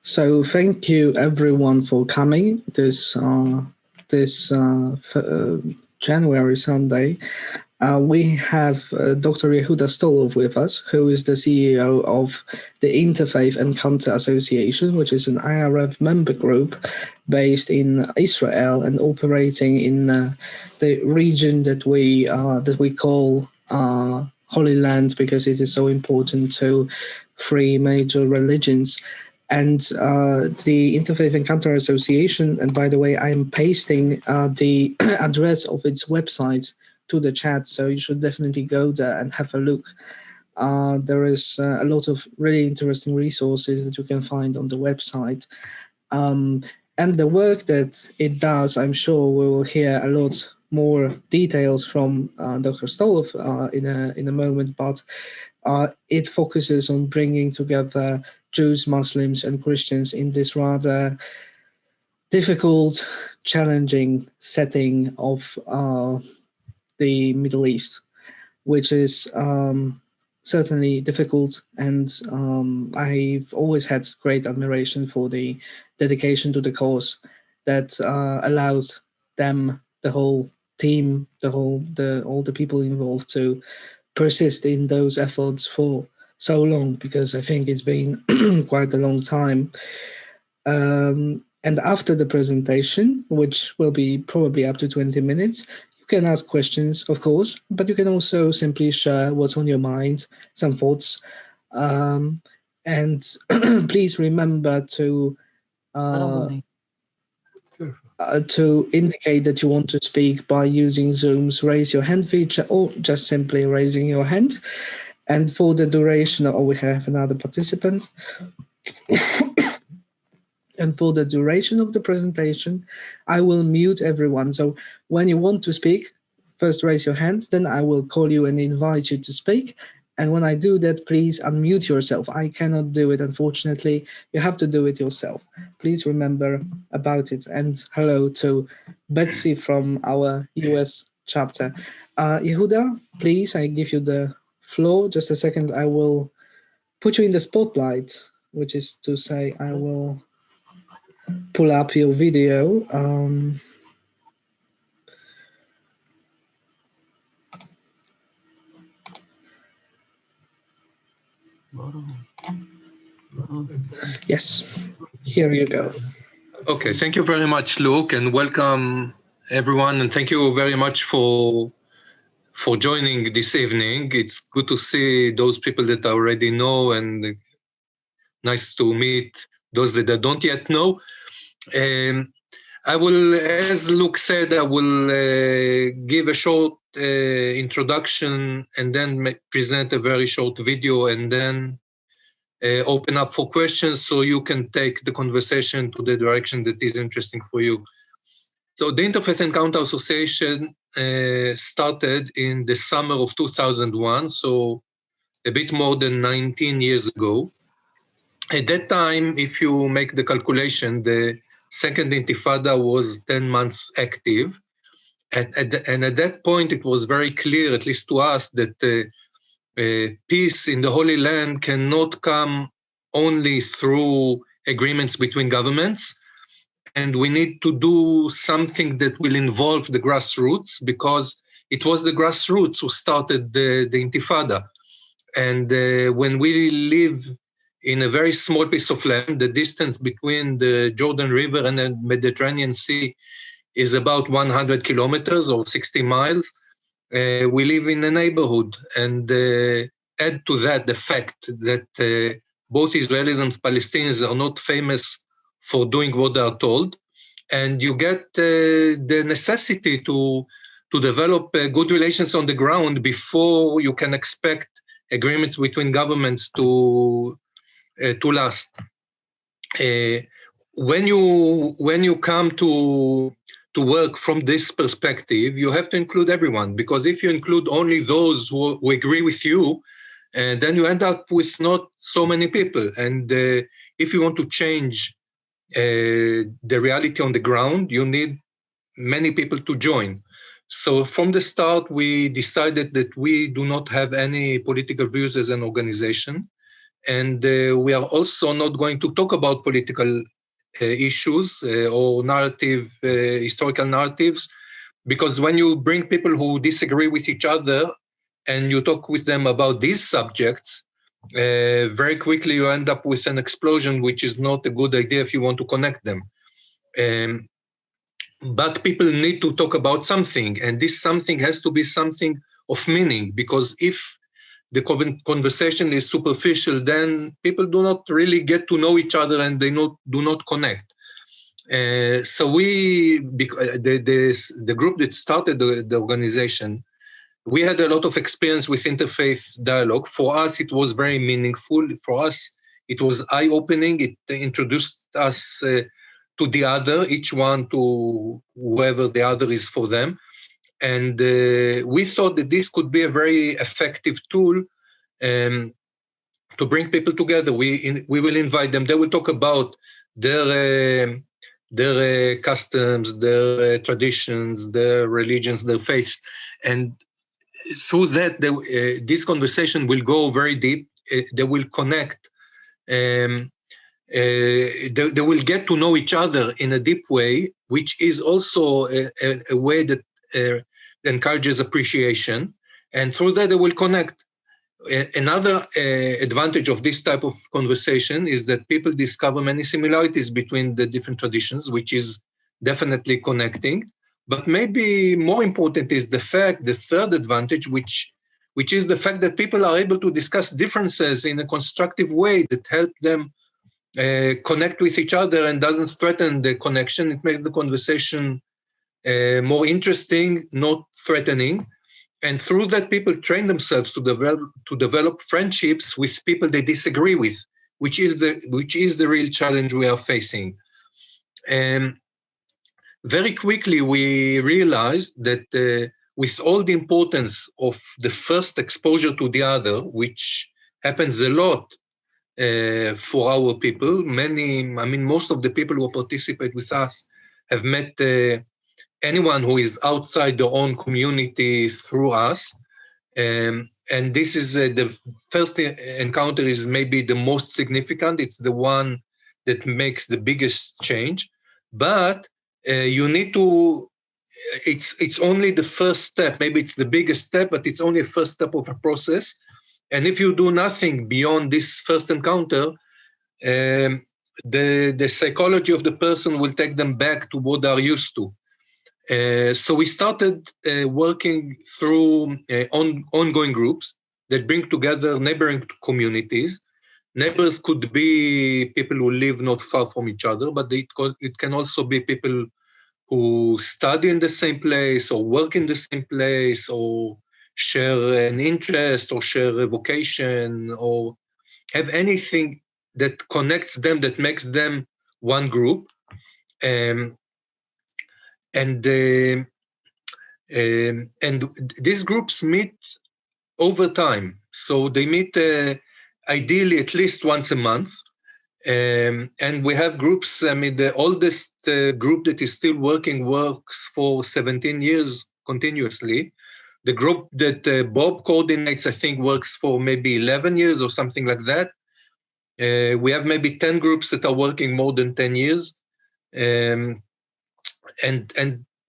So thank you everyone for coming this January Sunday. We have Dr. Yehuda Stolov with us, who is the CEO of the Interfaith Encounter Association, which is an IARF member group based in Israel and operating in the region that we call Holy Land, because it is so important to three major religions. And the Interfaith Encounter Association, and by the way, I'm pasting the address of its website to the chat, so you should definitely go there and have a look. There is a lot of really interesting resources that you can find on the website. And the work that it does, I'm sure we will hear a lot more details from Dr. Stolov in a moment, but it focuses on bringing together Jews, Muslims, and Christians in this rather difficult, challenging setting of the Middle East, which is certainly difficult. And I've always had great admiration for the dedication to the cause that allowed them, the whole team, all the people involved, to persist in those efforts for so long, because I think it's been quite a long time. And after the presentation, which will be probably up to 20 minutes, you can ask questions, of course, but you can also simply share what's on your mind, some thoughts. And please remember to indicate that you want to speak by using Zoom's raise your hand feature, or just simply raising your hand. And for the duration, we have another participant. And for the duration of the presentation, I will mute everyone. So when you want to speak, first raise your hand, then I will call you and invite you to speak. And when I do that, please unmute yourself. I cannot do it, unfortunately. You have to do it yourself. Please remember about it. And hello to Betsy from our US chapter. Yehuda, please, I give you the floor. Just a second, I will put you in the spotlight, which is to say I will pull up your video. Yes, here you go. Okay, thank you very much, Luke, and welcome everyone, and thank you very much for joining this evening. It's good to see those people that I already know, and nice to meet those that I don't yet know. I will, as Luke said, I will give a short introduction and then present a very short video, and then open up for questions so you can take the conversation to the direction that is interesting for you. So the Interfaith Encounter Association started in the summer of 2001, so a bit more than 19 years ago. At that time, if you make the calculation, the second Intifada was 10 months active. And at that point, it was very clear, at least to us, that peace in the Holy Land cannot come only through agreements between governments. And we need to do something that will involve the grassroots, because it was the grassroots who started the Intifada. And when we live in a very small piece of land, the distance between the Jordan River and the Mediterranean Sea is about 100 kilometers or 60 miles. We live in a neighborhood, and add to that the fact that both Israelis and Palestinians are not famous for doing what they are told, and you get the necessity to develop good relations on the ground before you can expect agreements between governments to last. When you come to work from this perspective, you have to include everyone, because if you include only those who agree with you, then you end up with not so many people. And if you want to change the reality on the ground, you need many people to join. So from the start, we decided that we do not have any political views as an organization, And we are also not going to talk about political issues or historical narratives, because when you bring people who disagree with each other and you talk with them about these subjects, very quickly you end up with an explosion, which is not a good idea if you want to connect them. But people need to talk about something, and this something has to be something of meaning, because if the conversation is superficial, then people do not really get to know each other and they do not connect. So the group that started the organization, we had a lot of experience with interfaith dialogue. For us, it was very meaningful. For us, it was eye-opening. It introduced us to the other, each one to whoever the other is for them. And we thought that this could be a very effective tool to bring people together. We will invite them. They will talk about their customs, their traditions, their religions, their faiths. And through that, this conversation will go very deep. They will connect. They will get to know each other in a deep way, which is also a way that encourages appreciation. And through that, they will connect. Another advantage of this type of conversation is that people discover many similarities between the different traditions, which is definitely connecting. But maybe more important is the third advantage, which is the fact that people are able to discuss differences in a constructive way that help them connect with each other and doesn't threaten the connection. It makes the conversation more interesting, not threatening. And through that, people train themselves to develop friendships with people they disagree with, which is the real challenge we are facing. And very quickly, we realized that with all the importance of the first exposure to the other, which happens a lot for our people, most of the people who participate with us have met anyone who is outside their own community through us. And this is the first encounter is maybe the most significant. It's the one that makes the biggest change. But you need to, it's only the first step. Maybe it's the biggest step, but it's only a first step of a process. And if you do nothing beyond this first encounter, the psychology of the person will take them back to what they're used to. So we started working through ongoing groups that bring together neighboring communities. Neighbors could be people who live not far from each other, but it can also be people who study in the same place or work in the same place or share an interest or share a vocation or have anything that connects them, that makes them one group. And these groups meet over time. So they meet ideally at least once a month. And we have groups, the oldest group that is still working works for 17 years continuously. The group that Bob coordinates, I think, works for maybe 11 years or something like that. We have maybe 10 groups that are working more than 10 years. And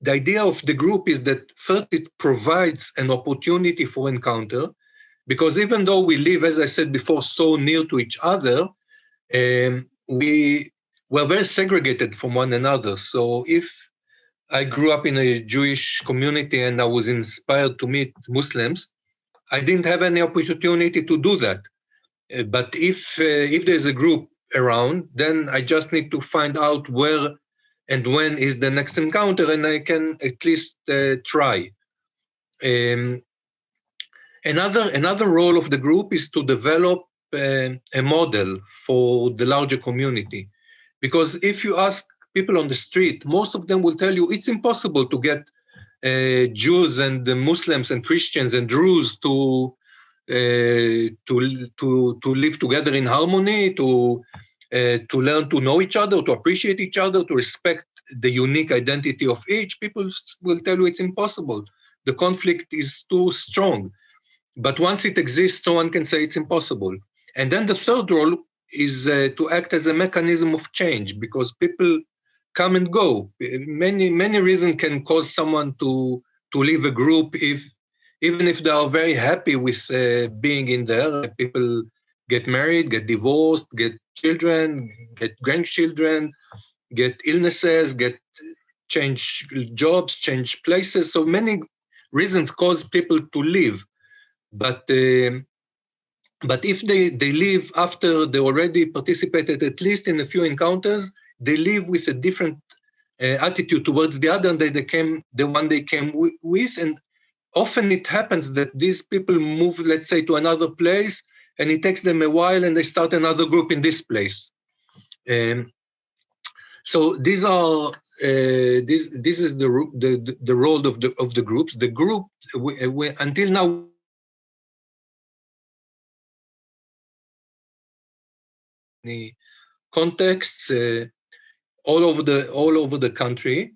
the idea of the group is that first it provides an opportunity for encounter, because even though we live, as I said before, so near to each other, we were very segregated from one another. So if I grew up in a Jewish community and I was inspired to meet Muslims, I didn't have any opportunity to do that. But if there's a group around, then I just need to find out where and when is the next encounter, and I can at least try. Another role of the group is to develop a model for the larger community. Because if you ask people on the street, most of them will tell you it's impossible to get Jews and Muslims and Christians and Druze to live together in harmony, to learn to know each other, to appreciate each other, to respect the unique identity of each. People will tell you it's impossible. The conflict is too strong. But once it exists, no one can say it's impossible. And then the third role is to act as a mechanism of change, because people come and go. Many reasons can cause someone to leave a group, even if they are very happy with being in there. People get married, get divorced, get children, get grandchildren, get illnesses, get change jobs, change places. So many reasons cause people to leave. But if they leave after they already participated at least in a few encounters, they leave with a different attitude towards the other than the one they came with. And often it happens that these people move, let's say, to another place, and it takes them a while, and they start another group in this place. So these are this is the role of the groups. The group until now, contexts all over the country.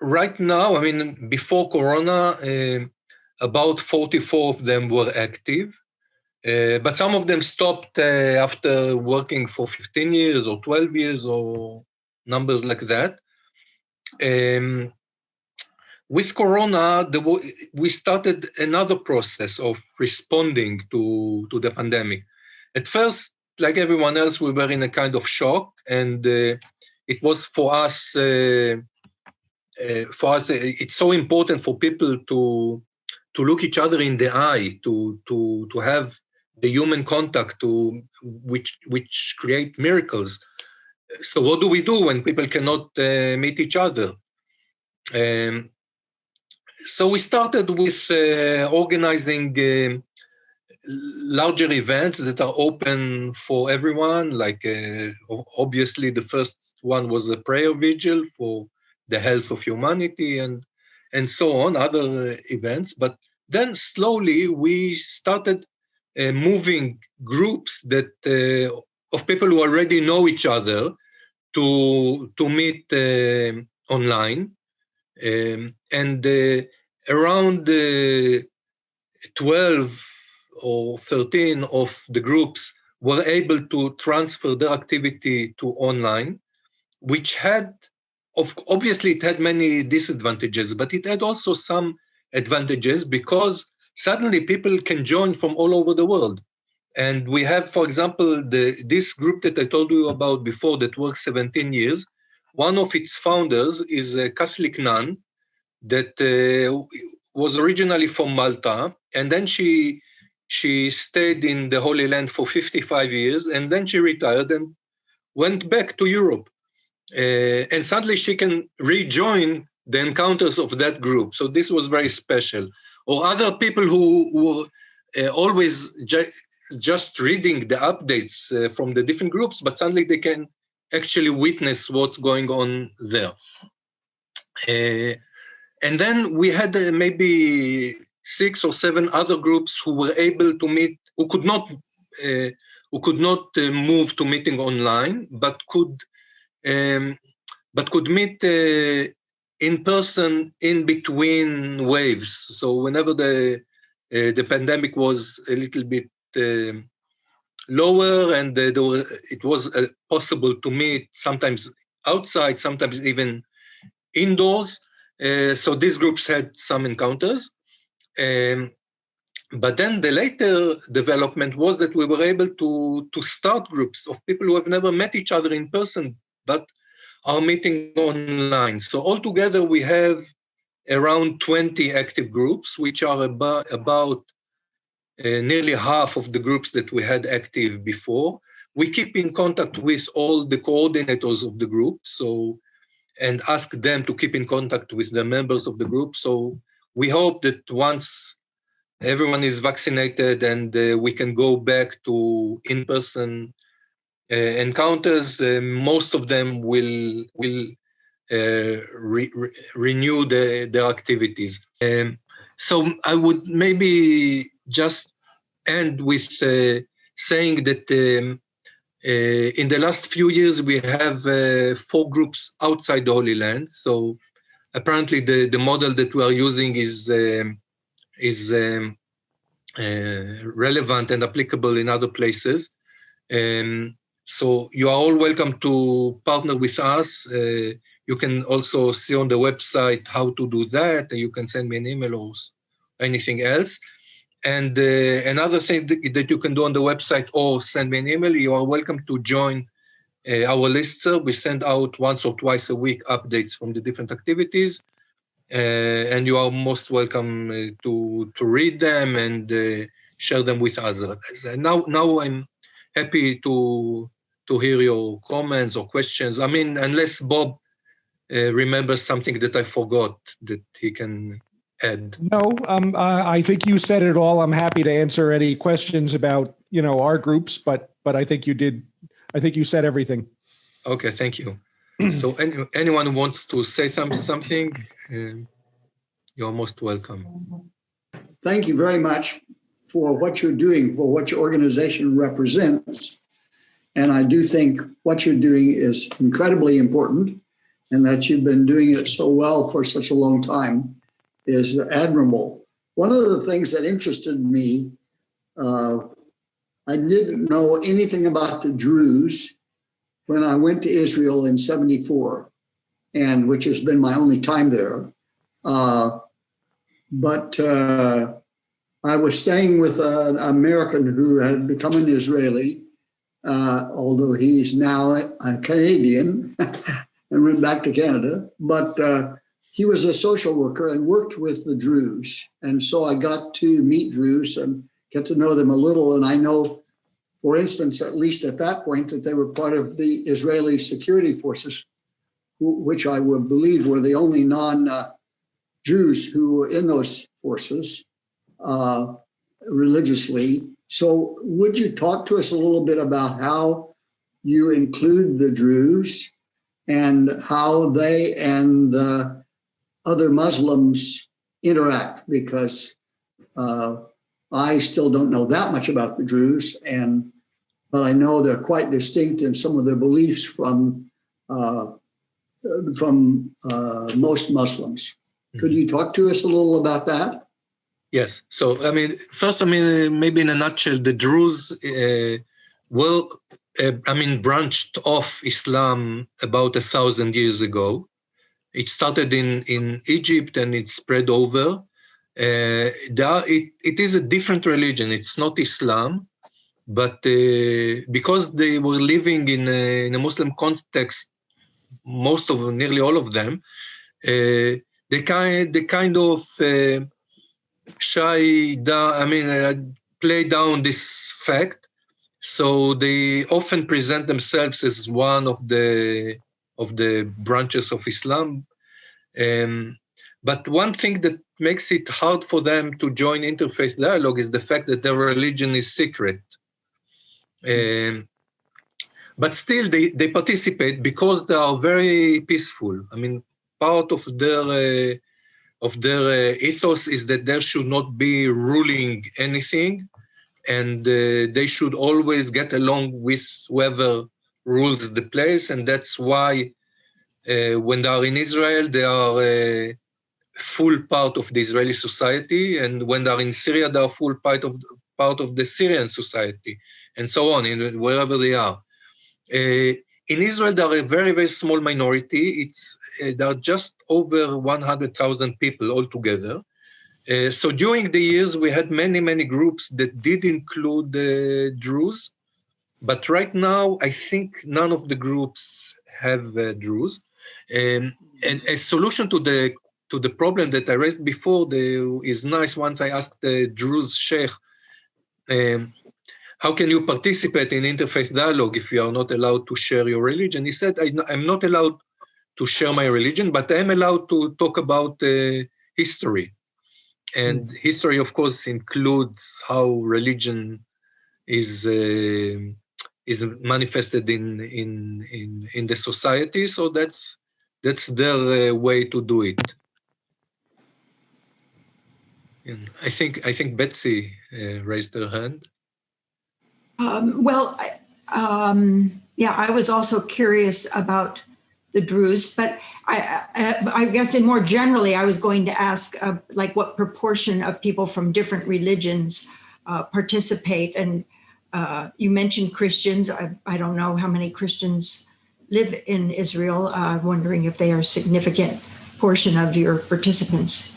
Right now, I mean, before Corona, about 44 of them were active, but some of them stopped after working for 15 years or 12 years or numbers like that. With Corona, we started another process of responding to the pandemic. At first, like everyone else, we were in a kind of shock, and it was for us. It's so important for people to look each other in the eye, to have the human contact, which create miracles. So what do we do when people cannot meet each other? So we started with organizing larger events that are open for everyone. Like obviously, the first one was a prayer vigil for the health of humanity, and so on, other events. But then slowly we started moving groups that of people who already know each other to meet online, and around 12 or 13 of the groups were able to transfer their activity to online, which obviously it had many disadvantages, but it had also some advantages, because suddenly people can join from all over the world. And we have, for example, this group that I told you about before that works 17 years. One of its founders is a Catholic nun that was originally from Malta, and then she stayed in the Holy Land for 55 years, and then she retired and went back to Europe. And suddenly she can rejoin the encounters of that group. So this was very special. Or other people who were always just reading the updates from the different groups, but suddenly they can actually witness what's going on there. And then we had maybe 6 or 7 other groups who were able to meet, who could not move to meeting online, but could meet in person in between waves. So whenever the pandemic was a little bit lower, and it was possible to meet, sometimes outside, sometimes even indoors. So these groups had some encounters. But then the later development was that we were able to start groups of people who have never met each other in person, but are meeting online. So altogether, we have around 20 active groups, which are about nearly half of the groups that we had active before. We keep in contact with all the coordinators of the group, and ask them to keep in contact with the members of the group. So we hope that once everyone is vaccinated and we can go back to in-person encounters, most of them will renew their activities. So I would maybe just end with saying that in the last few years, we have 4 groups outside the Holy Land. So apparently the model that we are using is relevant and applicable in other places. So you are all welcome to partner with us. You can also see on the website how to do that. You can send me an email or anything else. And another thing that you can do on the website or send me an email, you are welcome to join our listserv. We send out once or twice a week updates from the different activities. And you are most welcome to read them and share them with others. Now I'm happy to hear your comments or questions. I mean, unless Bob remembers something that I forgot that he can add. No, I think you said it all. I'm happy to answer any questions about, our groups, but I think you did. I think you said everything. Okay, thank you. So anyone who wants to say something, you're most welcome. Thank you very much for what you're doing, for what your organization represents. And I do think what you're doing is incredibly important, and that you've been doing it so well for such a long time is admirable. One of the things that interested me, I didn't know anything about the Druze when I went to Israel in '74, and which has been my only time there. But I was staying with an American who had become an Israeli, although he's now a Canadian and went back to Canada. But he was a social worker and worked with the Druze. And so I got to meet Druze and get to know them a little. And I know, for instance, at least at that point, that they were part of the Israeli security forces, which I would believe were the only non-Jews who were in those forces religiously. So would you talk to us a little bit about how you include the Druze and how they and the other Muslims interact? Because I still don't know that much about the Druze, but I know they're quite distinct in some of their beliefs from most Muslims. Could you talk to us a little about that? Yes. So, first, maybe in a nutshell, the Druze branched off Islam about 1,000 years ago. It started in Egypt and it spread over. It is a different religion. It's not Islam, but because they were living in a Muslim context, nearly all of them, they kind of play down this fact. So they often present themselves as one of the branches of Islam. But one thing that makes it hard for them to join interfaith dialogue is the fact that their religion is secret. But still, they participate because they are very peaceful. Part of their ethos is that there should not be ruling anything, and they should always get along with whoever rules the place. And that's why when they are in Israel, they are a full part of the Israeli society, and when they are in Syria, they are full part of the Syrian society, and so on, wherever they are. In Israel, there are a very, very small minority. There are just over 100,000 people altogether. So during the years, we had many, many groups that did include Druze. But right now, I think none of the groups have Druze. And a solution to the problem that I raised before is nice. Once I asked the Druze sheikh, how can you participate in interfaith dialogue if you are not allowed to share your religion? He said, I'm not allowed to share my religion, but I am allowed to talk about history. And history, of course, includes how religion is manifested in the society. So that's their way to do it. And I think Betsy raised her hand. I was also curious about the Druze, but I guess more generally, I was going to ask, what proportion of people from different religions participate. And you mentioned Christians. I don't know how many Christians live in Israel. Wondering if they are a significant portion of your participants.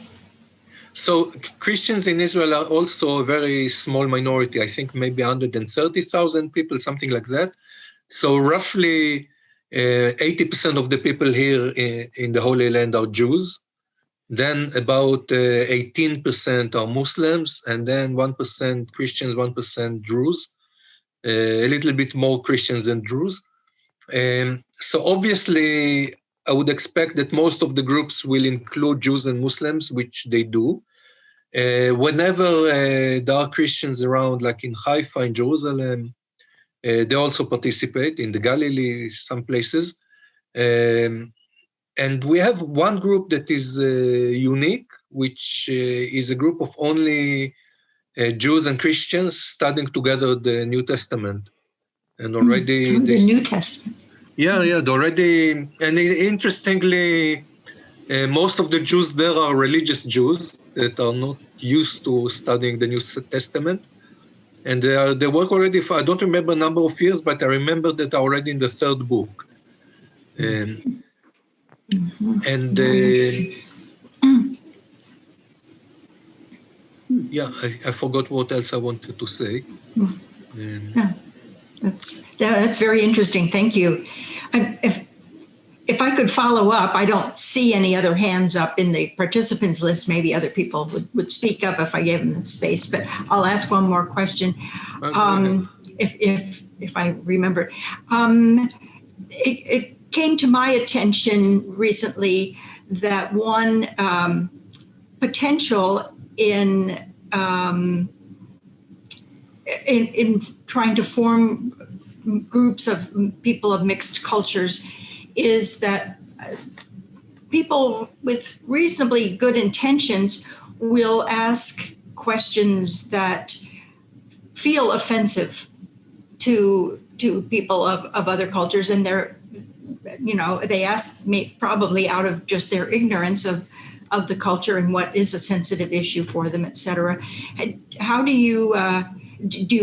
So Christians in Israel are also a very small minority. I think maybe 130,000 people, something like that. So roughly 80% of the people here in the Holy Land are Jews. Then about 18% are Muslims, and then 1% Christians, 1% Druze. A little bit more Christians than Druze. So obviously, I would expect that most of the groups will include Jews and Muslims, which they do. Whenever there are Christians around, like in Haifa, in Jerusalem, they also participate in the Galilee, some places. And we have one group that is unique, which is a group of only Jews and Christians studying together the New Testament. And already... the New Testament. Yeah, already... And interestingly, most of the Jews there are religious Jews that are not used to studying the New Testament. And they work already for, I don't remember a number of years, but I remember that already in the third book. Yeah, I forgot what else I wanted to say. That's very interesting. Thank you. And if I could follow up, I don't see any other hands up in the participants list. Maybe other people would speak up if I gave them the space, but I'll ask one more question. If I remember. It came to my attention recently that one potential in trying to form groups of people of mixed cultures is that people with reasonably good intentions will ask questions that feel offensive to people of other cultures, and they ask me probably out of just their ignorance of the culture and what is a sensitive issue for them, et cetera. How do you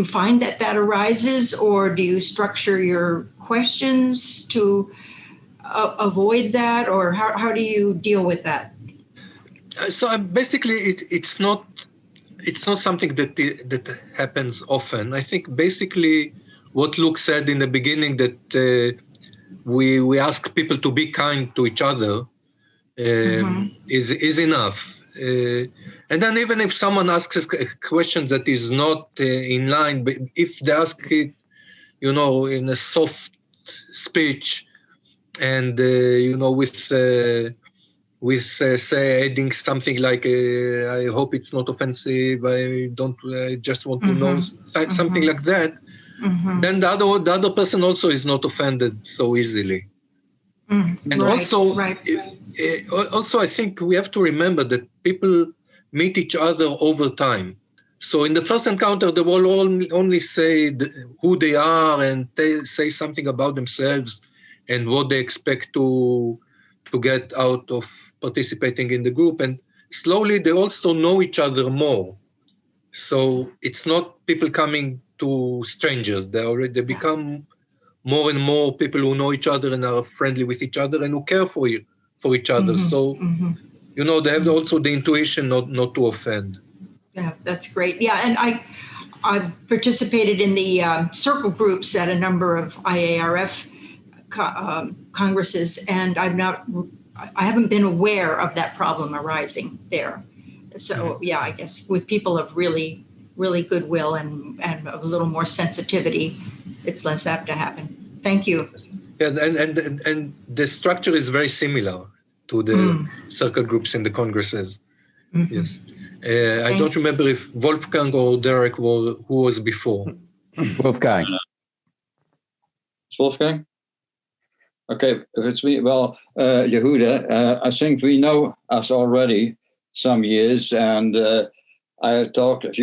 find that arises, or do you structure your questions to avoid that, or how do you deal with that? So basically, it's not something that happens often. I think basically what Luke said in the beginning, that we ask people to be kind to each other, is enough. And then even if someone asks a question that is not in line, but if they ask it, in a soft speech, and with say adding something like I hope it's not offensive, I just want to know something like that, then the other person also is not offended so easily. And also I think we have to remember that people meet each other over time. So in the first encounter, they will only say who they are, and they say something about themselves and what they expect to get out of participating in the group. And slowly they also know each other more. So it's not people coming to strangers. They become more and more people who know each other and are friendly with each other and who care for each other. So, they have also the intuition not to offend. Yeah, that's great. Yeah, and I've participated in the circle groups at a number of IARF congresses, and I haven't been aware of that problem arising there. So yeah, I guess with people of really, really goodwill and a little more sensitivity, it's less apt to happen. Thank you. Yeah, and the structure is very similar to the circle groups in the congresses. Yes. I don't remember if Wolfgang or Derek who was before. Wolfgang. It's Wolfgang? Okay, if it's me, well, Yehuda, I think we know us already some years, and you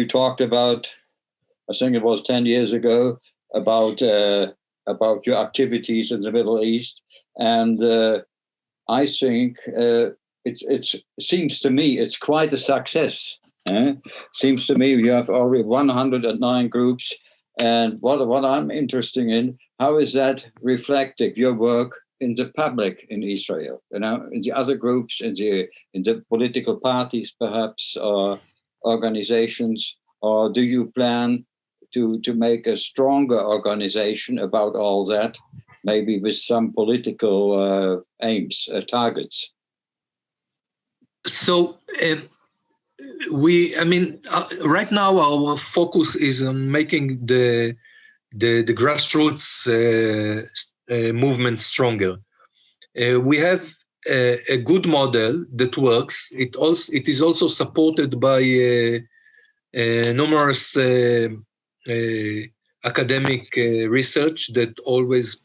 talked about, I think it was 10 years ago, about your activities in the Middle East, and I think it seems to me it's quite a success Seems to me you have already 109 groups. And what I'm interested in, how is that reflecting your work in the public in Israel? In the other groups, in the political parties, perhaps, or organizations, or do you plan to make a stronger organization about all that, maybe with some political aims, targets? So right now our focus is on making the grassroots movement stronger. We have a good model that works. It is also supported by numerous academic research that always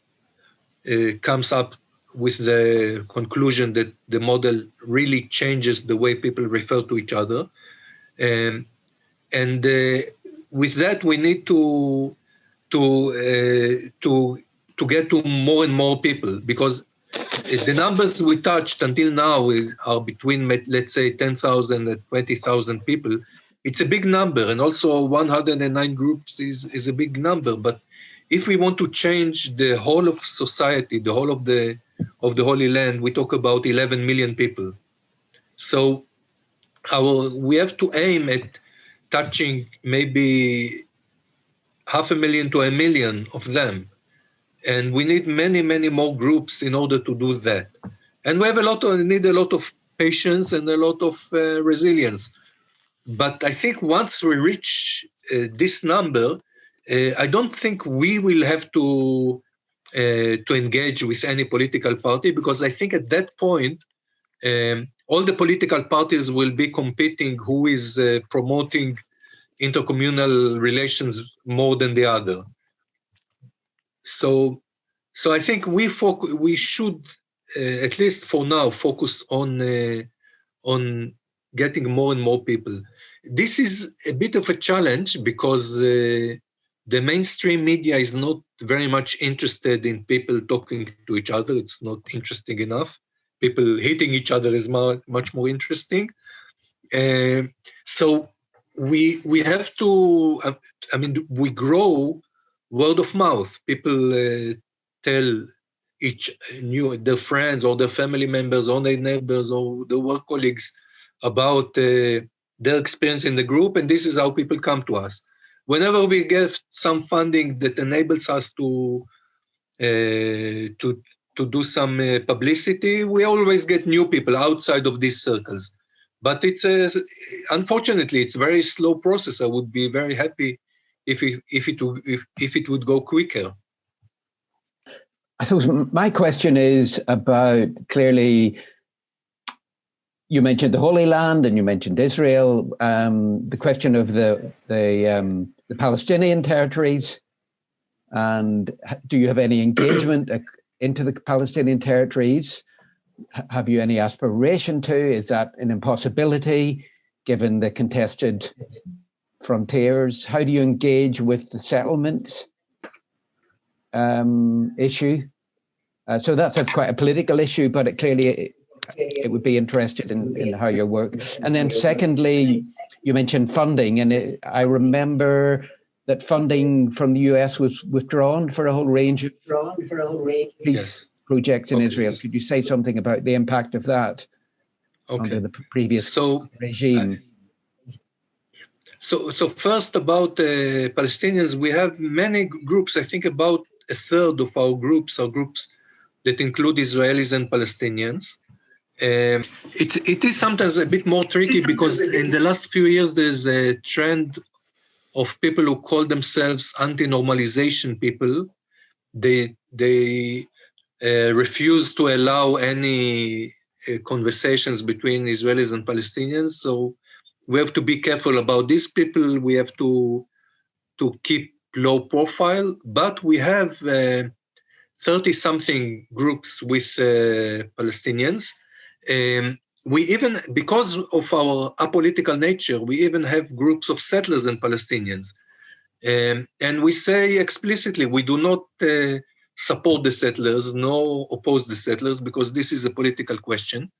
comes up with the conclusion that the model really changes the way people refer to each other. And with that, we need to get to more and more people, because the numbers we touched until now are between, let's say, 10,000 and 20,000 people. It's a big number, and also 109 groups is a big number. But if we want to change the whole of society, the whole of the Holy Land, we talk about 11 million people. So we have to aim at touching maybe 500,000 to 1 million of them. And we need many, many more groups in order to do that. And we have need a lot of patience and a lot of resilience. But I think once we reach this number, I don't think we will have to engage with any political party, because I think at that point, all the political parties will be competing who is promoting intercommunal relations more than the other. So I think we should, at least for now, focus on getting more and more people. This is a bit of a challenge because the mainstream media is not very much interested in people talking to each other. It's not interesting enough. People hitting each other is much more interesting. So we have to, we grow word of mouth. People tell their friends or their family members or their neighbors or their work colleagues about their experience in the group, and this is how people come to us. Whenever we get some funding that enables us to do some publicity, we always get new people outside of these circles. But unfortunately, it's a very slow process. I would be very happy if it would go quicker. I suppose my question is about, clearly, you mentioned the Holy Land and you mentioned Israel. The question of the Palestinian territories, and do you have any engagement into the Palestinian territories? Have you any aspiration to? Is that an impossibility given the contested frontiers? How do you engage with the settlements issue? So that's quite a political issue, but it would be interested in how you work. And then secondly, you mentioned funding, and I remember that funding from the US was withdrawn for a whole range of peace projects in Israel. Could you say something about the impact of that under the previous regime? So first about Palestinians, we have many groups. I think about a third of our groups are groups that include Israelis and Palestinians. It is sometimes a bit more tricky because in the last few years there's a trend of people who call themselves anti-normalization people. They refuse to allow any conversations between Israelis and Palestinians. So we have to be careful about these people. We have to keep low profile, but we have 30-something groups with Palestinians. We even, because of our apolitical nature, we even have groups of settlers and Palestinians. And we say explicitly, we do not support the settlers, nor oppose the settlers, because this is a political question.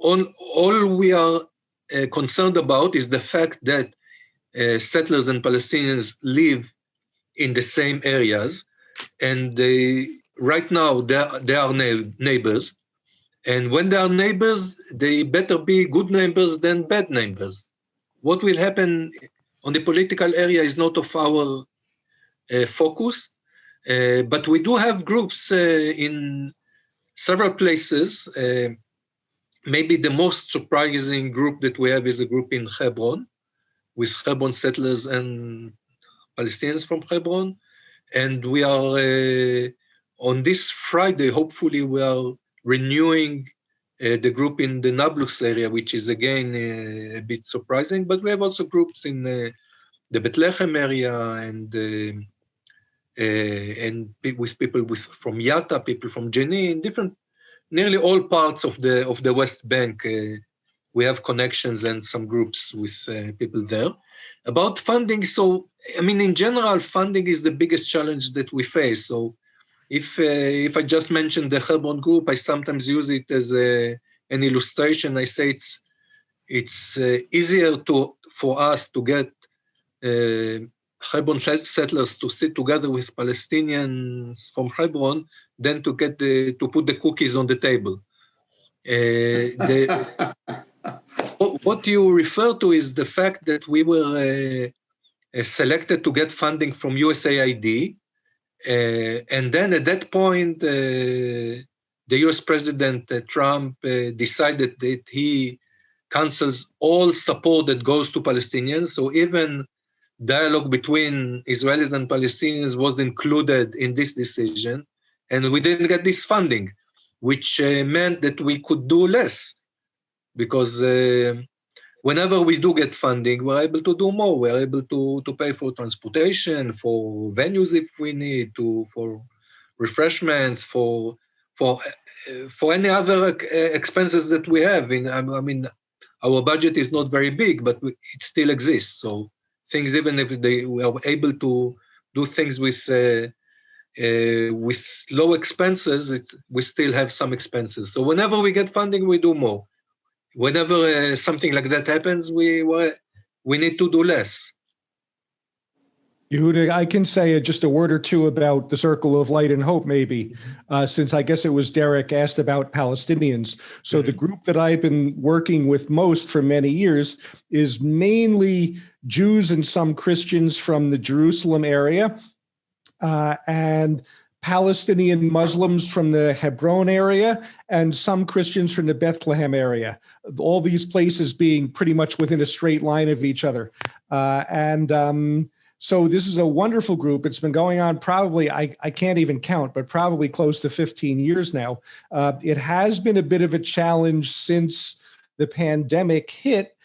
All we are concerned about is the fact that settlers and Palestinians live in the same areas, and right now they are neighbors. And when they are neighbors, they better be good neighbors than bad neighbors. What will happen on the political area is not of our focus, but we do have groups in several places. Maybe the most surprising group that we have is a group in Hebron, with Hebron settlers and Palestinians from Hebron. And we are, on this Friday, hopefully we are renewing the group in the Nablus area, which is again a bit surprising, but we have also groups in the Bethlehem area and with people from Yatta, people from Jenin, different, nearly all parts of the West Bank. We have connections and some groups with people there. About funding, so I mean, in general, funding is the biggest challenge that we face. So if I just mentioned the Hebron group, I sometimes use it as an illustration. I say it's easier for us to get Hebron settlers to sit together with Palestinians from Hebron than to get to put the cookies on the table. What you refer to is the fact that we were selected to get funding from USAID. And then at that point, the US President Trump decided that he cancels all support that goes to Palestinians. So even dialogue between Israelis and Palestinians was included in this decision. And we didn't get this funding, which meant that we could do less. Because whenever we do get funding, we're able to do more. We're able to pay for transportation, for venues if we need, for refreshments, for any other expenses that we have. I mean, our budget is not very big, but it still exists. So things, even if we are able to do things with low expenses, we still have some expenses. So whenever we get funding, we do more. Whenever something like that happens, we need to do less. Yehuda, I can say just a word or two about the Circle of Light and Hope, maybe, since I guess it was Derek asked about Palestinians. So the group that I've been working with most for many years is mainly Jews and some Christians from the Jerusalem area, and Palestinian Muslims from the Hebron area, and some Christians from the Bethlehem area. All these places being pretty much within a straight line of each other. So this is a wonderful group. It's been going on probably, I can't even count, but probably close to 15 years now. It has been a bit of a challenge since the pandemic hit,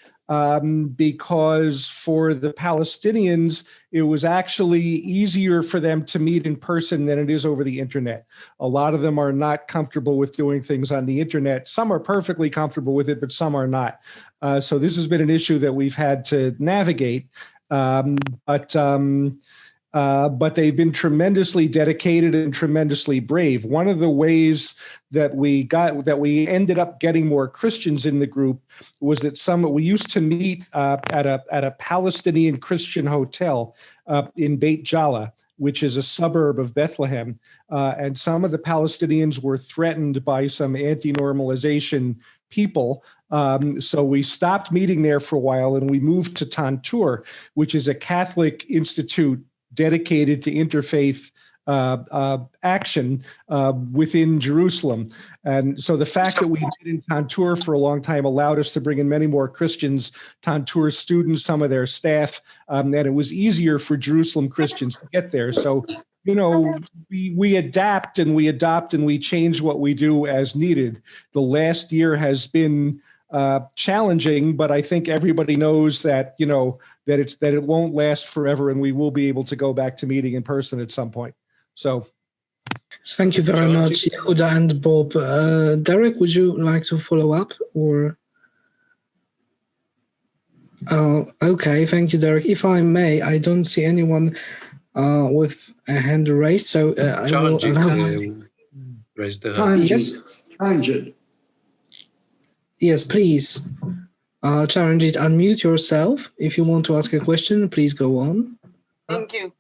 because for the Palestinians, it was actually easier for them to meet in person than it is over the internet. A lot of them are not comfortable with doing things on the internet. Some are perfectly comfortable with it, but some are not. So this has been an issue that we've had to navigate. But they've been tremendously dedicated and tremendously brave. One of the ways that we ended up getting more Christians in the group was that we used to meet at a Palestinian Christian hotel in Beit Jala, which is a suburb of Bethlehem. And some of the Palestinians were threatened by some anti-normalization people. So we stopped meeting there for a while and we moved to Tantur, which is a Catholic institute dedicated to interfaith action within Jerusalem. And so the fact that we did in Tantur for a long time allowed us to bring in many more Christians, Tantur students, some of their staff, and it was easier for Jerusalem Christians to get there. So, you know, we adapt and we adopt and we change what we do as needed. The last year has been challenging, but I think everybody knows that, you know, that it won't last forever and we will be able to go back to meeting in person at some point. So thank you very much, Yehuda and Bob. Derek, would you like to follow up or? Okay, thank you, Derek. If I may, I don't see anyone with a hand raised, so I will allow raise the hand. Yes, please. Charanjit, unmute yourself. If you want to ask a question, please go on. Thank you.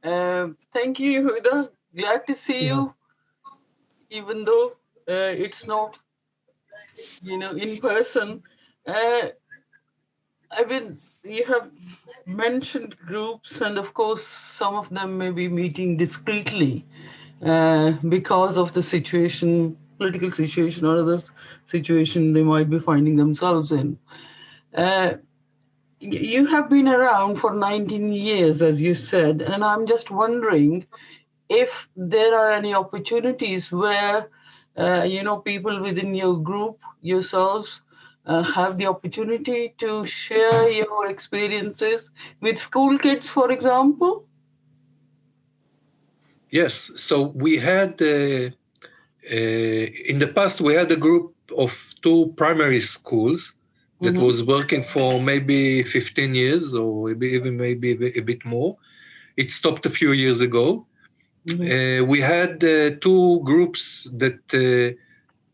Thank you, Yehuda. Glad to see you, even though it's not, in person. You have mentioned groups, and of course, some of them may be meeting discreetly because of the situation, political situation, or other situation they might be finding themselves in. You have been around for 19 years, as you said, and I'm just wondering if there are any opportunities where, people within your group, yourselves, have the opportunity to share your experiences with school kids, for example? Yes, so we had, in the past, we had a group of 2 primary schools that was working for maybe 15 years or maybe a bit more. It stopped a few years ago. We had 2 groups that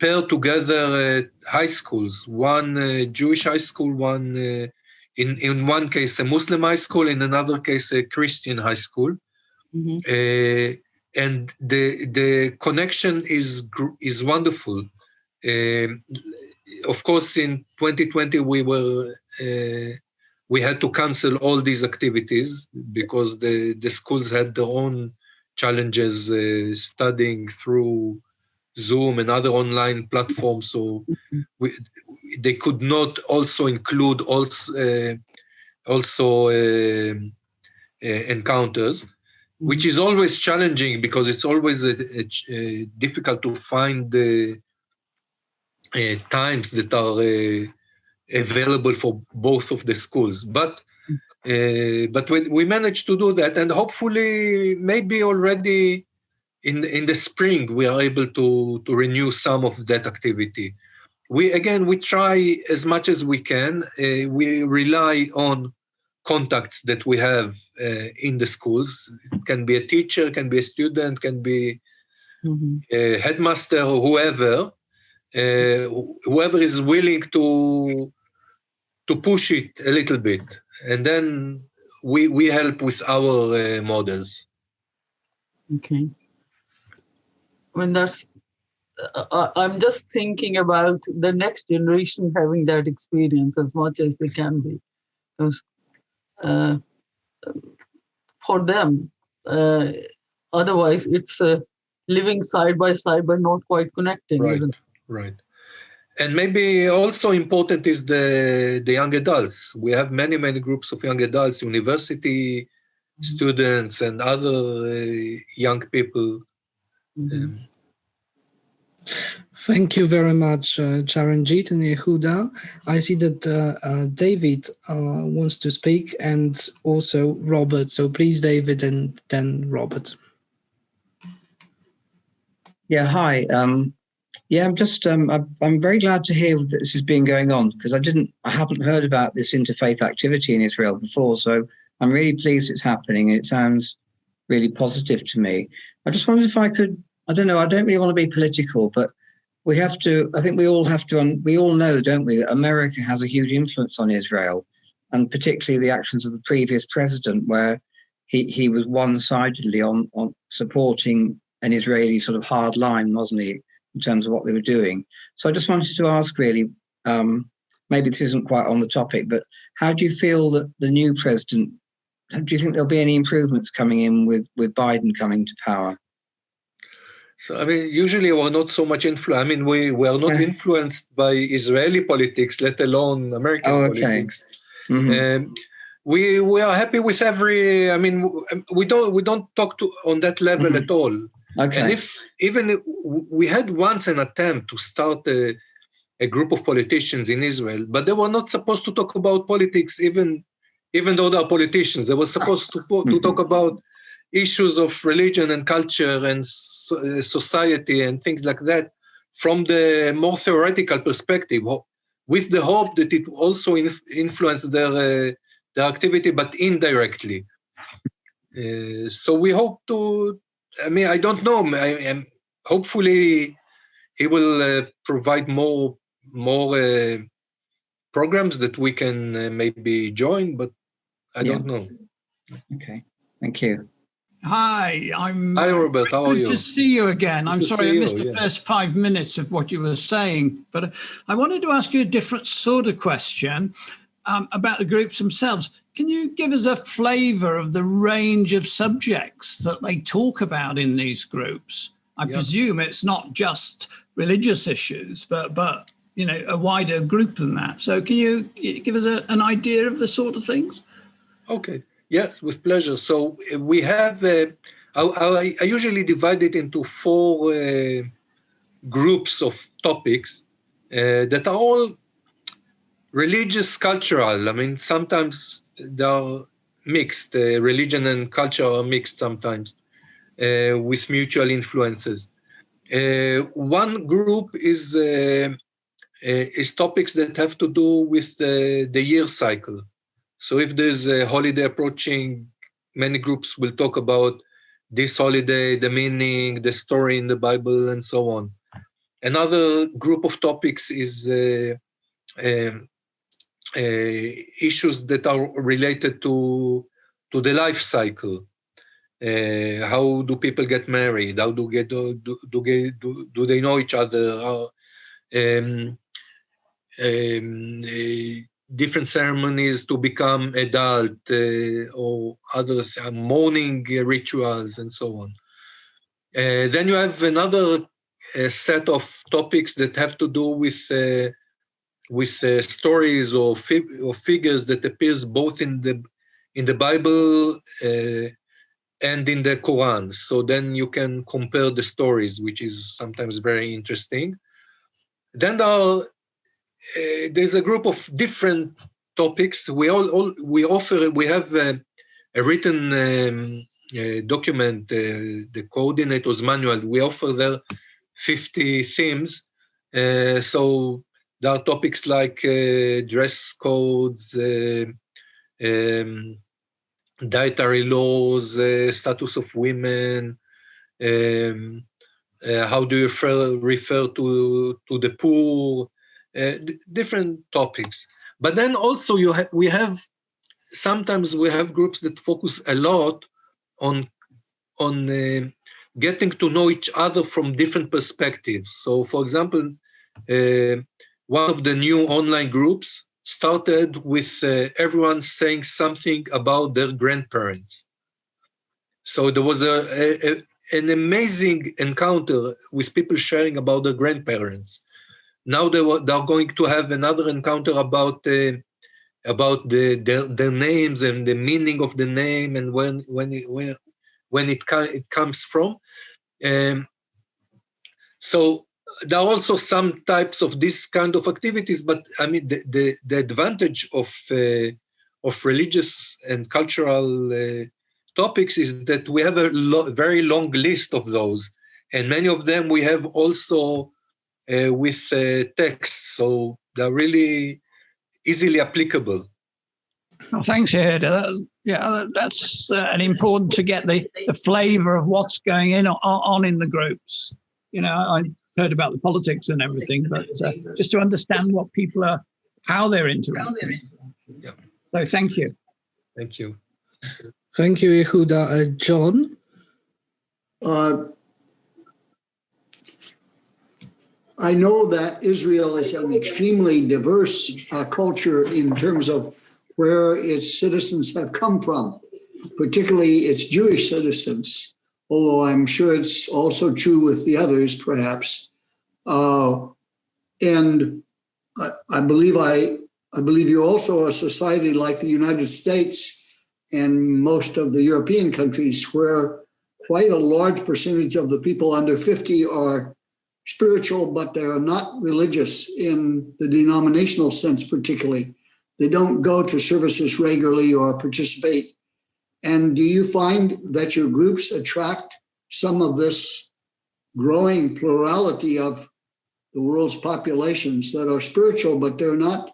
paired together high schools, one Jewish high school, one in one case a Muslim high school, in another case a Christian high school. And the connection is wonderful. Of course, in 2020 we had to cancel all these activities because the schools had their own challenges studying through Zoom and other online platforms, so they could not also include encounters, which is always challenging because it's always difficult to find the times that are available for both of the schools. But we managed to do that, and hopefully maybe already in the spring we are able to renew some of that activity. We try as much as we can. We rely on contacts that we have in the schools. It can be a teacher, can be a student, can be a headmaster, or whoever is willing to push it a little bit, and then we help with our models. Okay. When I'm just thinking about the next generation having that experience as much as they can be, because for them, otherwise it's living side by side but not quite connecting, isn't it? Right. And maybe also important is the young adults. We have many groups of young adults, university students and other young people. Thank you very much, Charanjit and Yehuda. I see that David wants to speak, and also Robert. So please, David, and then Robert. Yeah, hi. I'm just I'm very glad to hear that this has been going on, because I haven't heard about this interfaith activity in Israel before. So I'm really pleased it's happening. It sounds really positive to me. I just wondered if I could, I don't know, I don't really want to be political, but we have to, I think we all know, don't we, that America has a huge influence on Israel, and particularly the actions of the previous president, where he was one-sidedly on supporting an Israeli sort of hard line, wasn't he, in terms of what they were doing. So I just wanted to ask, really, maybe this isn't quite on the topic, but how do you feel that the new president, do you think there'll be any improvements coming in with Biden coming to power? So, I mean, usually we're not so much influenced. I mean, we are not influenced by Israeli politics, let alone American politics. We are happy with every, I mean, we don't talk on that level at all. Okay. And even we had once an attempt to start a group of politicians in Israel, but they were not supposed to talk about politics, even though they are politicians. They were supposed to talk about issues of religion and culture and society and things like that from the more theoretical perspective, with the hope that it also influence their activity, but indirectly. So we hope to, I mean, I don't know. Hopefully he will provide more programs that we can maybe join, but I don't know. Okay, thank you. Hi, Hi, Robert. How are you? Good to see you again. I'm Good to sorry I see missed you, the first 5 minutes of what you were saying, but I wanted to ask you a different sort of question about the groups themselves. Can you give us a flavor of the range of subjects that they talk about in these groups? I presume it's not just religious issues, but you know, a wider group than that. So can you give us an idea of the sort of things? Okay. Yeah, with pleasure. So we have, I usually divide it into 4 groups of topics that are all religious, cultural. I mean, sometimes they are mixed. Religion and culture are mixed sometimes with mutual influences. One group is topics that have to do with the year cycle. So if there's a holiday approaching, many groups will talk about this holiday, the meaning, the story in the Bible, and so on. Another group of topics is issues that are related to the life cycle. How do people get married? How do they know each other? Different ceremonies to become adult or other mourning rituals and so on. Then you have another set of topics that have to do with stories or figures that appears both in the Bible and in the Quran. So then you can compare the stories, which is sometimes very interesting. Then there's a group of different topics. We have a written document, the coordinators manual. We offer there 50 themes. So there are topics like dress codes, dietary laws, status of women, how do you refer to the poor, different topics. But then also sometimes we have groups that focus a lot on getting to know each other from different perspectives. So for example, one of the new online groups started with everyone saying something about their grandparents. So there was an amazing encounter with people sharing about their grandparents. Now they are going to have another encounter about their names and the meaning of the name and when it comes from. So there are also some types of this kind of activities, but I mean the advantage of religious and cultural topics is that we have a very long list of those, and many of them we have also with text, so they're really easily applicable. Well, thanks, Yehuda. Yeah, that's an important to get the flavor of what's going on in the groups. You know, I heard about the politics and everything, but just to understand what people are, how they're interacting. Yeah. So thank you. Thank you. Thank you, Yehuda. John? I know that Israel is an extremely diverse culture in terms of where its citizens have come from, particularly its Jewish citizens, although I'm sure it's also true with the others, perhaps. And I believe you're also a society like the United States and most of the European countries where quite a large percentage of the people under 50 are spiritual, but they are not religious in the denominational sense particularly. They don't go to services regularly or participate. And do you find that your groups attract some of this growing plurality of the world's populations that are spiritual, but they're not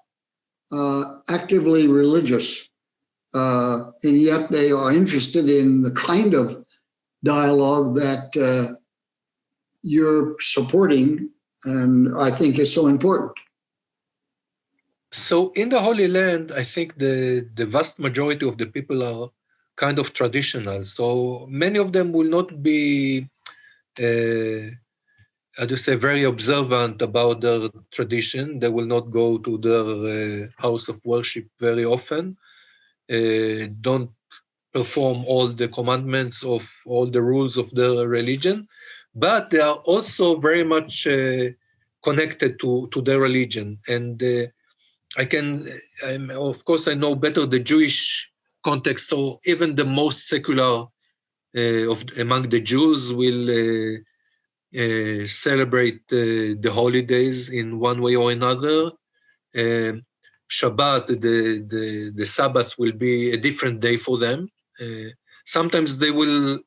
actively religious, and yet they are interested in the kind of dialogue that you're supporting, and I think is so important? So in the Holy Land, I think the vast majority of the people are kind of traditional. So many of them will not be, I just say, very observant about their tradition. They will not go to their house of worship very often, don't perform all the commandments of all the rules of their religion, but they are also very much connected to their religion. And of course, I know better the Jewish context, so even the most secular among the Jews will celebrate the holidays in one way or another. Shabbat, the Sabbath, will be a different day for them. Sometimes they will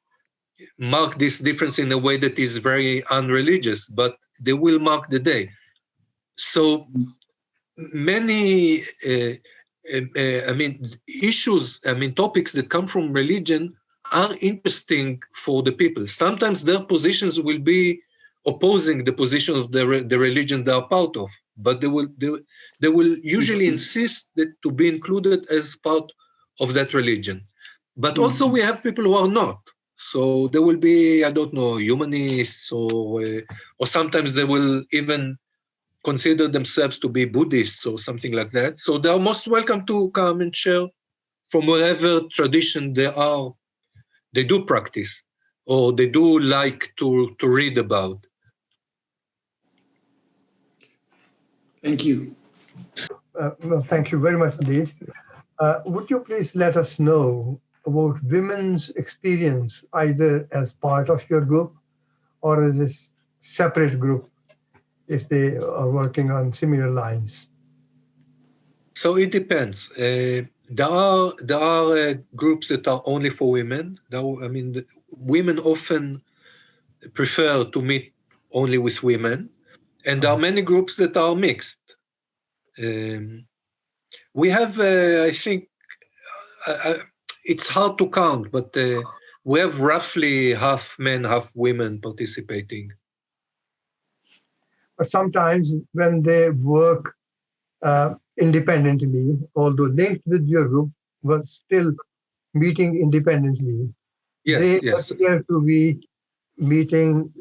mark this difference in a way that is very unreligious, but they will mark the day. So many, topics that come from religion are interesting for the people. Sometimes their positions will be opposing the position of the religion they are part of, but they will usually insist that to be included as part of that religion. But also we have people who are not. So there will be, I don't know, humanists, or sometimes they will even consider themselves to be Buddhists or something like that. So they are most welcome to come and share from wherever tradition they do practice, or they do like to read about. Thank you. Well, thank you very much indeed. Would you please let us know about women's experience, either as part of your group or as a separate group, if they are working on similar lines? So it depends. There are groups that are only for women. Women often prefer to meet only with women, and there are many groups that are mixed. We have, I think, it's hard to count, but we have roughly half men, half women participating. But sometimes when they work independently, although linked with your group, but still meeting independently, they appear to be meeting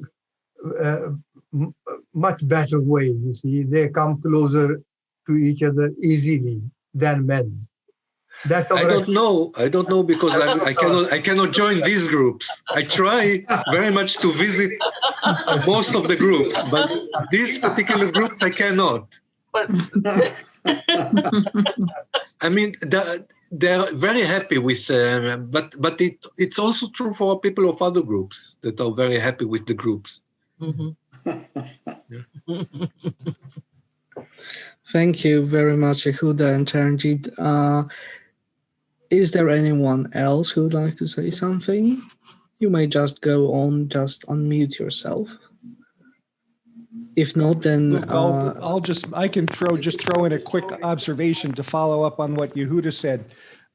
much better ways. You see, they come closer to each other easily than men. That's I don't know because I cannot join these groups. I try very much to visit most of the groups, but these particular groups I cannot. I mean, they're very happy with, but it's also true for people of other groups that are very happy with the groups. Mm-hmm. Thank you very much, Yehuda and Charanjit. Is there anyone else who would like to say something? You may just go on, just unmute yourself. If not, then I can throw in a quick observation to follow up on what Yehuda said.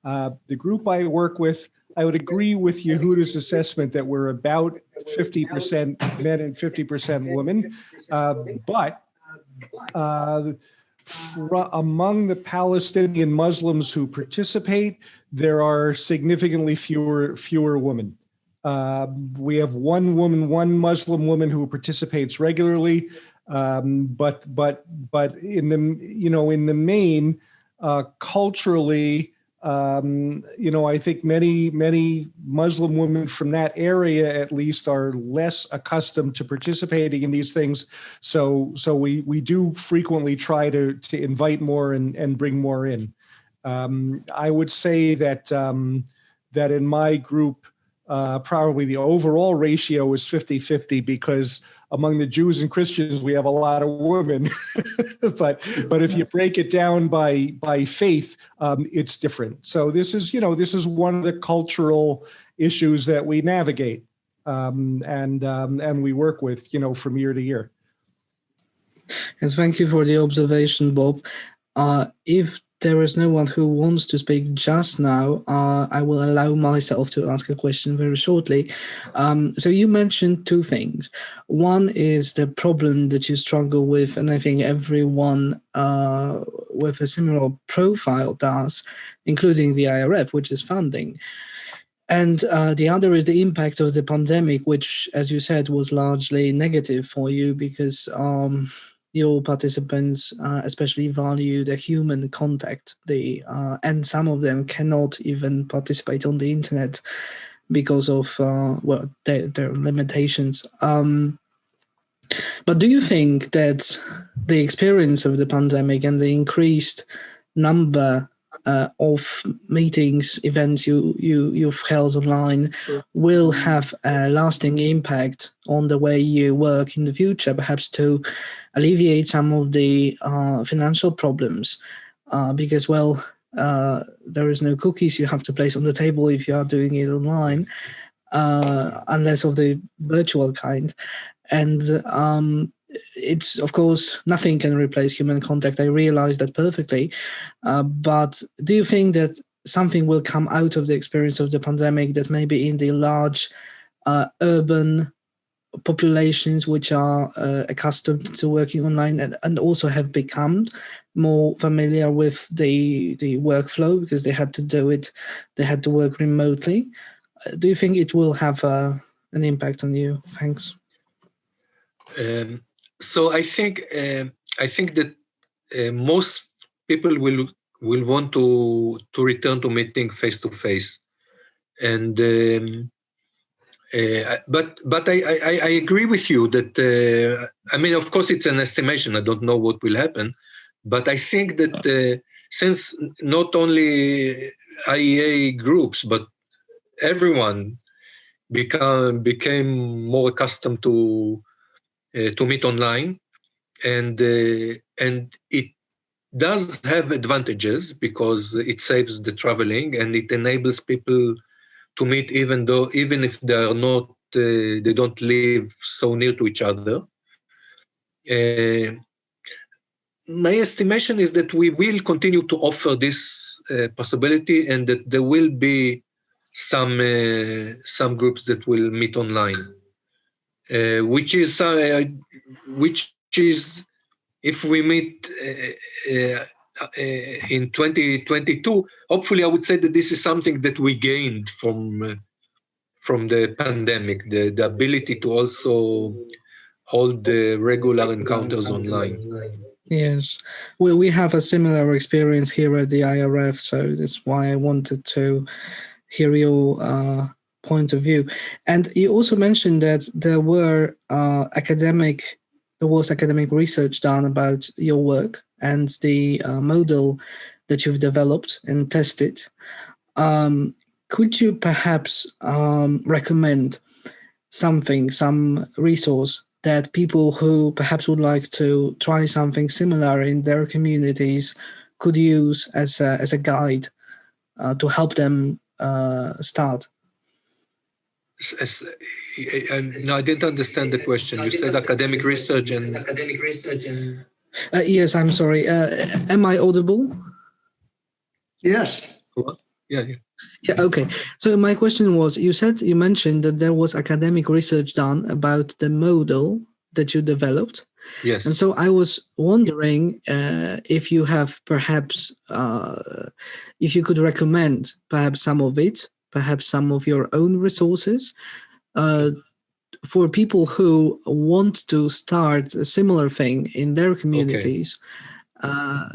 The group I work with, I would agree with Yehuda's assessment that we're about 50% men and 50% women, but among the Palestinian Muslims who participate, there are significantly fewer women. We have one Muslim woman who participates regularly, but in the main, culturally, I think many Muslim women from that area at least are less accustomed to participating in these things. So we do frequently try to invite more and bring more in. I would say that in my group, probably the overall ratio is 50-50 because among the Jews and Christians, we have a lot of women. but if you break it down by faith, it's different. So this is one of the cultural issues that we navigate and we work with, from year to year. Yes, thank you for the observation, Bob. If there is no one who wants to speak just now, I will allow myself to ask a question very shortly. So you mentioned two things. One is the problem that you struggle with, and I think everyone with a similar profile does, including the IARF, which is funding. And the other is the impact of the pandemic, which, as you said, was largely negative for you because your participants especially value the human contact. And some of them cannot even participate on the internet because of their limitations. But do you think that the experience of the pandemic and the increased number of meetings, events you've held online will have a lasting impact on the way you work in the future, perhaps to alleviate some of the financial problems? Because, there is no cookies you have to place on the table if you are doing it online, unless of the virtual kind. And it's, of course, nothing can replace human contact. I realize that perfectly. But do you think that something will come out of the experience of the pandemic that maybe in the large urban populations which are accustomed to working online and also have become more familiar with the workflow because they had to work remotely? Do you think it will have an impact on you? Thanks. So I think that most people will want to return to meeting face to face, and but I agree with you that I mean, of course it's an estimation. I don't know what will happen, but I think that since not only IEA groups but everyone became more accustomed to meet online, and it does have advantages because it saves the traveling and it enables people to meet even if they are not they don't live so near to each other. My estimation is that we will continue to offer this possibility, and that there will be some groups that will meet online. Which is if we meet in 2022, hopefully I would say that this is something that we gained from the pandemic, the ability to also hold the regular encounters online. Yes, we have a similar experience here at the IARF, so that's why I wanted to hear your point of view. And you also mentioned that there was academic research done about your work and the model that you've developed and tested. Could you perhaps recommend some resource that people who perhaps would like to try something similar in their communities could use as a guide to help them start? No, I didn't understand the question. You said academic research and... Yes, I'm sorry. Am I audible? Yes. Yeah. Yeah, okay. So my question was, you mentioned that there was academic research done about the model that you developed. Yes. And so I was wondering if you have perhaps, if you could recommend perhaps some of it, perhaps some of your own resources for people who want to start a similar thing in their communities,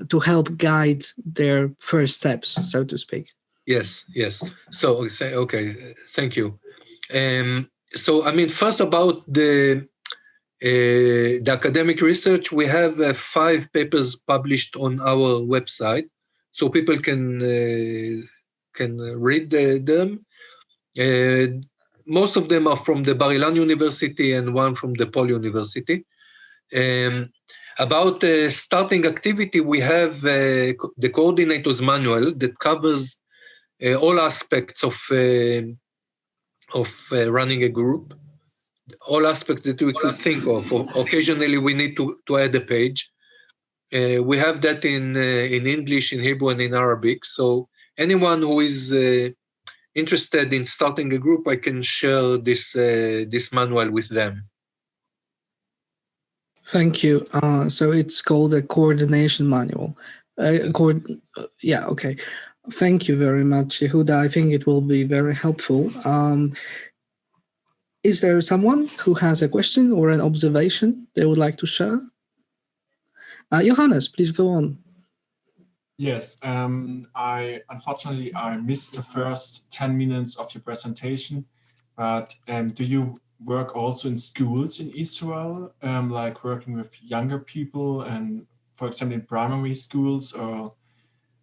to help guide their first steps, so to speak. Yes. So, okay, thank you. So, I mean, first about the academic research, we have 5 papers published on our website, so people can read them. Most of them are from the Bar Ilan University and one from DePaul University. About starting activity, we have the coordinator's manual that covers all aspects of running a group, all aspects that we could think of. Occasionally, we need to add a page. We have that in English, in Hebrew, and in Arabic. So anyone who is interested in starting a group, I can share this manual with them. Thank you. So it's called a coordination manual. Yeah, okay. Thank you very much, Yehuda. I think it will be very helpful. Is there someone who has a question or an observation they would like to share? Johannes, please go on. Yes, unfortunately I missed the first 10 minutes of your presentation, but do you work also in schools in Israel, like working with younger people and, for example, in primary schools or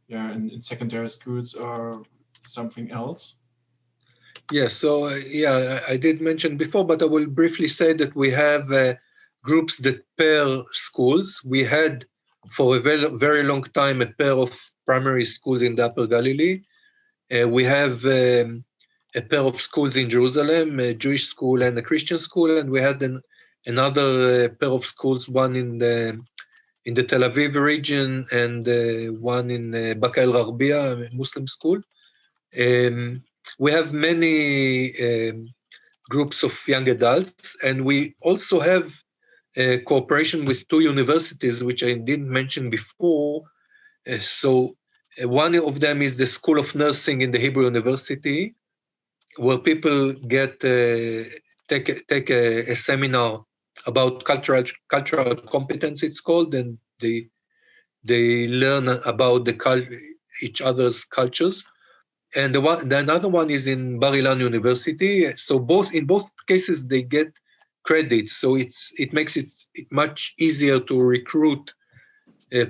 in secondary schools or something else? Yes, so I did mention before, but I will briefly say that we have groups that pair schools. We had for a very, very long time a pair of primary schools in the Upper Galilee. We have a pair of schools in Jerusalem, a Jewish school and a Christian school, and we had another pair of schools, one in the Tel Aviv region and one in Baka El Gharbia, a Muslim school. We have many groups of young adults, and we also have cooperation with 2 universities, which I didn't mention before. So one of them is the School of Nursing in the Hebrew University, where people get take a seminar about cultural competence, it's called, and they learn about each other's cultures. And the another one is in Bar Ilan University. So in both cases they get credits. So it makes it much easier to recruit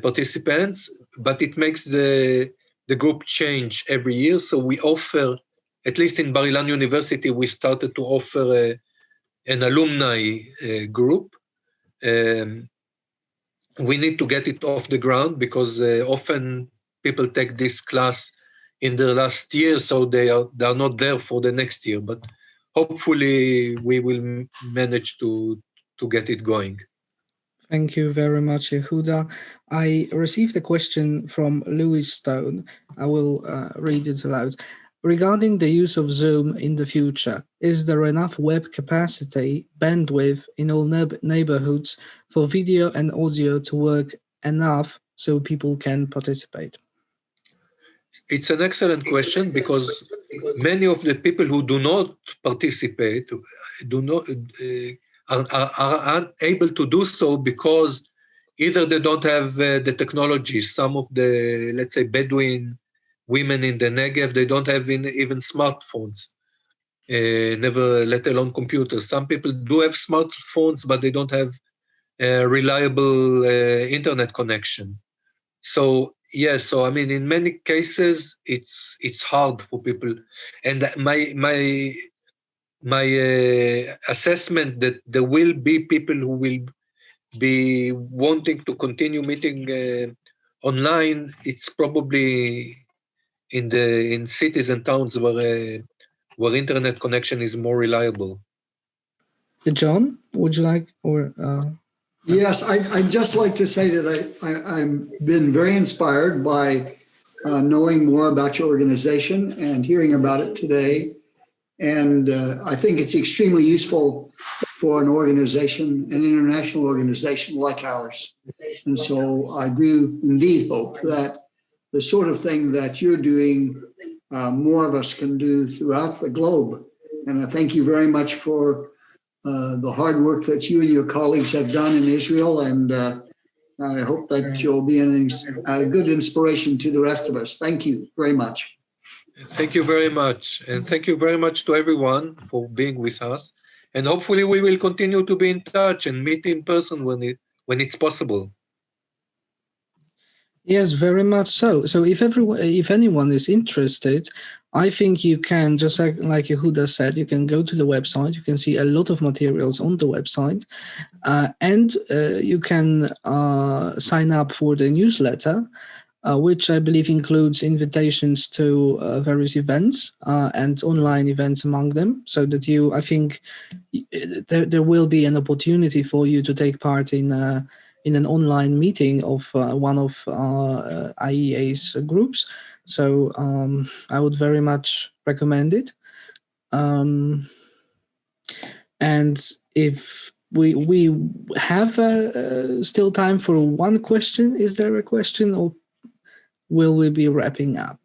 participants, but it makes the group change every year. So we offer, at least in Bar Ilan University, we started to offer an alumni group. We need to get it off the ground because often people take this class in the last year, so they are not there for the next year. But hopefully we will manage to get it going. Thank you very much, Yehuda. I received a question from Louis Stone. I will read it aloud. Regarding the use of Zoom in the future, is there enough web capacity, bandwidth in all neighborhoods for video and audio to work enough so people can participate? It's an excellent question because many of the people who do not participate are unable to do so because either they don't have the technology. Some of the, let's say, Bedouin women in the Negev, they don't have even smartphones, never let alone computers. Some people do have smartphones, but they don't have a reliable internet connection. So yes, so I mean, in many cases, it's hard for people. And my assessment that there will be people who will be wanting to continue meeting online. It's probably in cities and towns where internet connection is more reliable. John, would you like or? Yes, I'd just like to say that I've been very inspired by knowing more about your organization and hearing about it today. And I think it's extremely useful for an organization, an international organization like ours. And so I do indeed hope that the sort of thing that you're doing, more of us can do throughout the globe. And I thank you very much for the hard work that you and your colleagues have done in Israel, and I hope that you'll be a good inspiration to the rest of us. Thank you very much. Thank you very much, and thank you very much to everyone for being with us. And hopefully we will continue to be in touch and meet in person when it's possible. Yes, very much so. So if anyone is interested, I think you can, just like Yehuda said, you can go to the website. You can see a lot of materials on the website, and you can sign up for the newsletter, which I believe includes invitations to various events and online events among them, so that I think there will be an opportunity for you to take part in in an online meeting of one of IEA's groups. So I would very much recommend it. And if we have still time for one question, is there a question, or will we be wrapping up?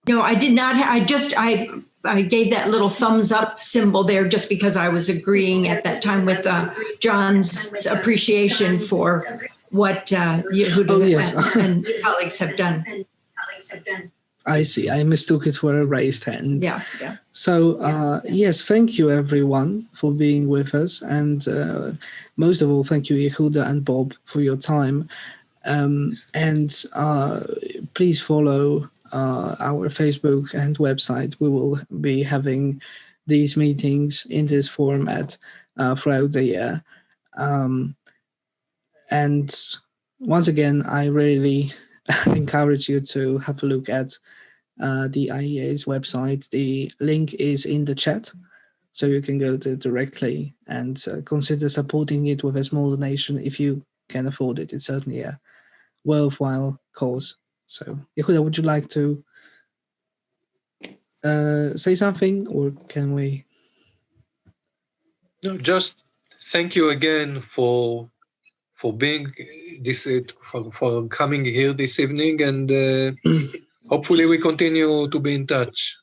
No, I did not. I gave that little thumbs up symbol there just because I was agreeing at that time with John's appreciation for what Yehuda and colleagues have done. I see. I mistook it for a raised hand. Yeah. So, yes, thank you, everyone, for being with us. And most of all, thank you, Yehuda and Bob, for your time. And please follow our Facebook and website. We will be having these meetings in this format throughout the year. And once again, I really encourage you to have a look at the IEA's website. The link is in the chat, so you can go there directly and consider supporting it with a small donation if you can afford it. It's certainly a worthwhile cause. So, Yehuda, would you like to say something, or can we? No, just thank you again for being this, for coming here this evening, and hopefully we continue to be in touch.